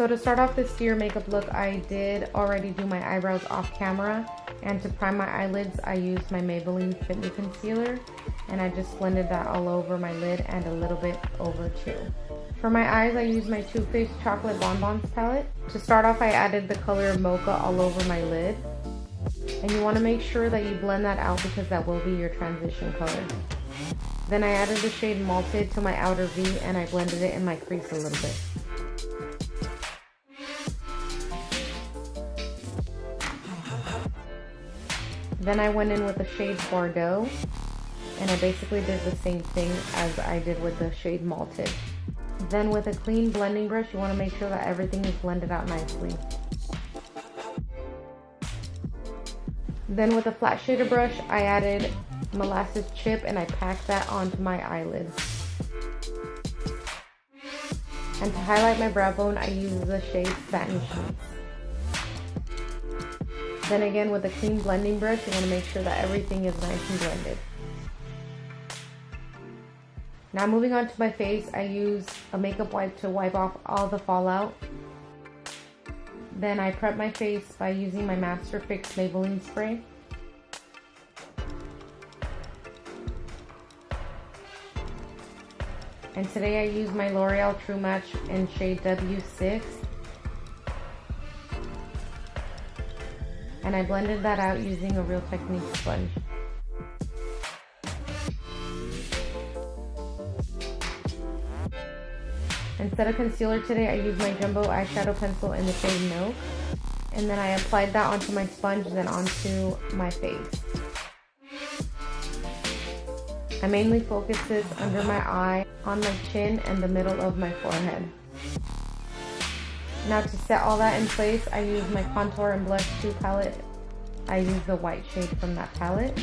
So to start off this D.i.y makeup look, I did already do my eyebrows off camera, and to prime my eyelids I used my Maybelline Fit Me Concealer, and I just blended that all over my lid and a little bit over too. For my eyes, I used my Too Faced Chocolate Bonbons palette. To start off, I added the color Mocha all over my lid. And you want to make sure that you blend that out because that will be your transition color. Then I added the shade Malted to my outer V and I blended it in my crease a little bit. Then I went in with the shade Bordeaux and I basically did the same thing as I did with the shade Malted. Then with a clean blending brush, you want to make sure that everything is blended out nicely. Then with a flat shader brush, I added Molasses Chip and I packed that onto my eyelid. And to highlight my brow bone, I used the shade Satin Sheets. Then again, with a clean blending brush, you want to make sure that everything is nice and blended. Now moving on to my face, I used a makeup wipe to wipe off all the fallout. Then I prep my face by using my Master Fix Maybelline spray. And today I used my L'Oreal True Match in shade W6. And I blended that out using a Real Technique sponge. Instead of concealer today, I used my Jumbo eyeshadow pencil in the shade Milk. And then I applied that onto my sponge, then onto my face. I mainly focus this under my eye, on my chin, and the middle of my forehead. Now to set all that in place, I use my Contour and Blush 2 palette. I use the white shade from that palette.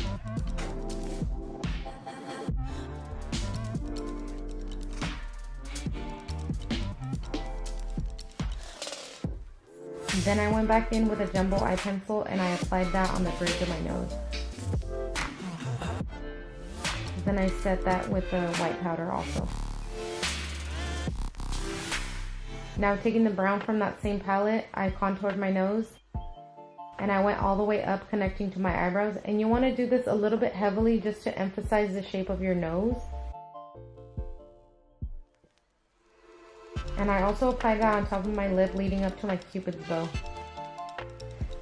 Then I went back in with a Jumbo eye pencil and I applied that on the bridge of my nose. Then I set that with the white powder also. Now taking the brown from that same palette, I contoured my nose and I went all the way up connecting to my eyebrows. And you want to do this a little bit heavily just to emphasize the shape of your nose. And I also applied that on top of my lip leading up to my Cupid's bow.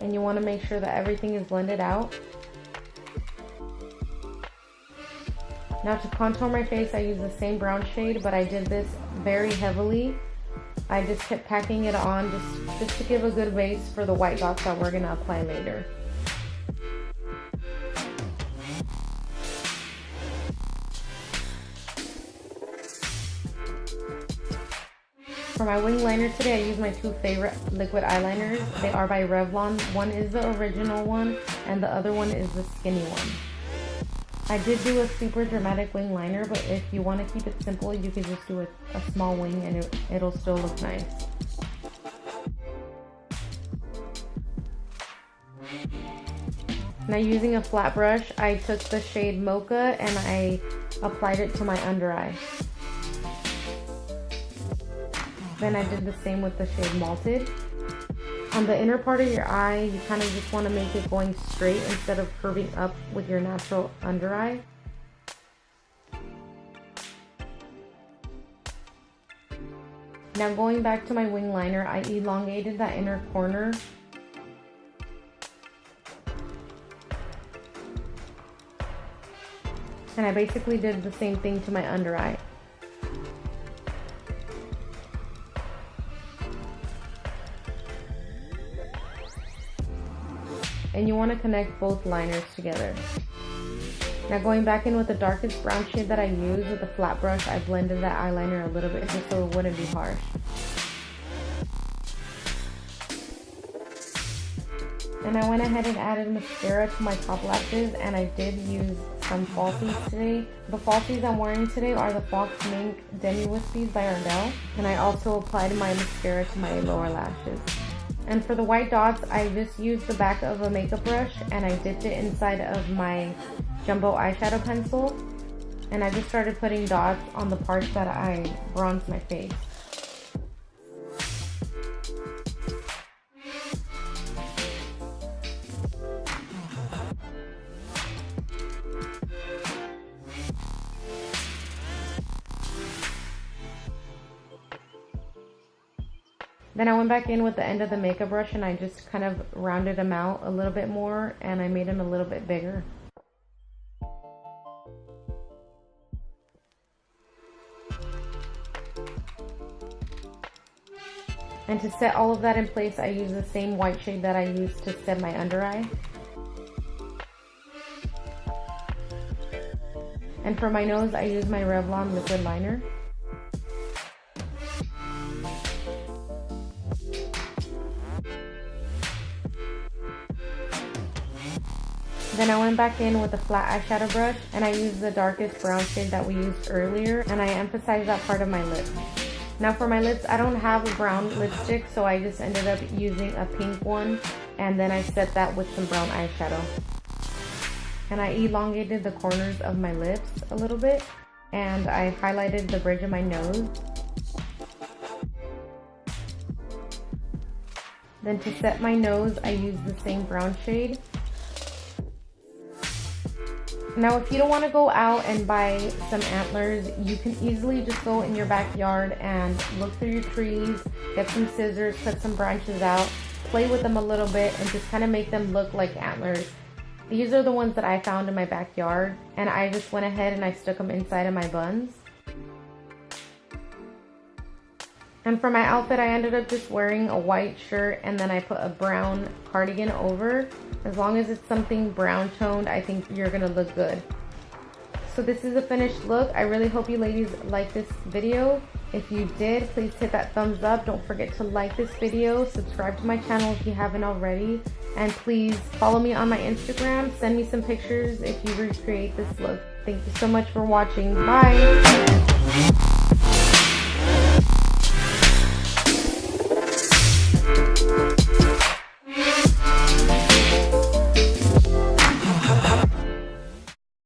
And you want to make sure that everything is blended out. Now to contour my face, I used the same brown shade, but I did this very heavily. I just kept packing it on just to give a good base for the white dots that we're going to apply later. For my wing liner today, I used my two favorite liquid eyeliners. They are by Revlon. One is the original one, and the other one is the skinny one. I did do a super dramatic wing liner, but if you want to keep it simple, you can just do a small wing and it'll still look nice. Now using a flat brush, I took the shade Mocha and I applied it to my under eye. Then I did the same with the shade Malted. On the inner part of your eye, you kind of just want to make it going straight instead of curving up with your natural under eye. Now going back to my wing liner, I elongated that inner corner. And I basically did the same thing to my under eye. And you want to connect both liners together. Now going back in with the darkest brown shade that I used with a flat brush, I blended that eyeliner a little bit just so it wouldn't be harsh. And I went ahead and added mascara to my top lashes, and I did use some falsies today. The falsies I'm wearing today are the Fox Mink Demi Wispies by Ardell, and I also applied my mascara to my lower lashes. And for the white dots, I just used the back of a makeup brush and I dipped it inside of my Jumbo eyeshadow pencil. And I just started putting dots on the parts that I bronzed my face. Then I went back in with the end of the makeup brush and I just kind of rounded them out a little bit more and I made them a little bit bigger. And to set all of that in place, I use the same white shade that I used to set my under eye. And for my nose, I use my Revlon liquid liner. Then I went back in with a flat eyeshadow brush and I used the darkest brown shade that we used earlier and I emphasized that part of my lip. Now for my lips, I don't have a brown lipstick, so I just ended up using a pink one and then I set that with some brown eyeshadow. And I elongated the corners of my lips a little bit and I highlighted the bridge of my nose. Then to set my nose, I used the same brown shade. Now if you don't want to go out and buy some antlers, you can easily just go in your backyard and look through your trees, get some scissors, cut some branches out, play with them a little bit and just kind of make them look like antlers. These are the ones that I found in my backyard and I just went ahead and I stuck them inside of my buns. And for my outfit, I ended up just wearing a white shirt and then I put a brown cardigan over. As long as it's something brown toned, I think you're gonna look good. So this is a finished look. I really hope you ladies like this video. If you did, please hit that thumbs up. Don't forget to like this video, subscribe to my channel if you haven't already, and please follow me on my Instagram. Send me some pictures if you recreate this look. Thank you so much for watching. Bye!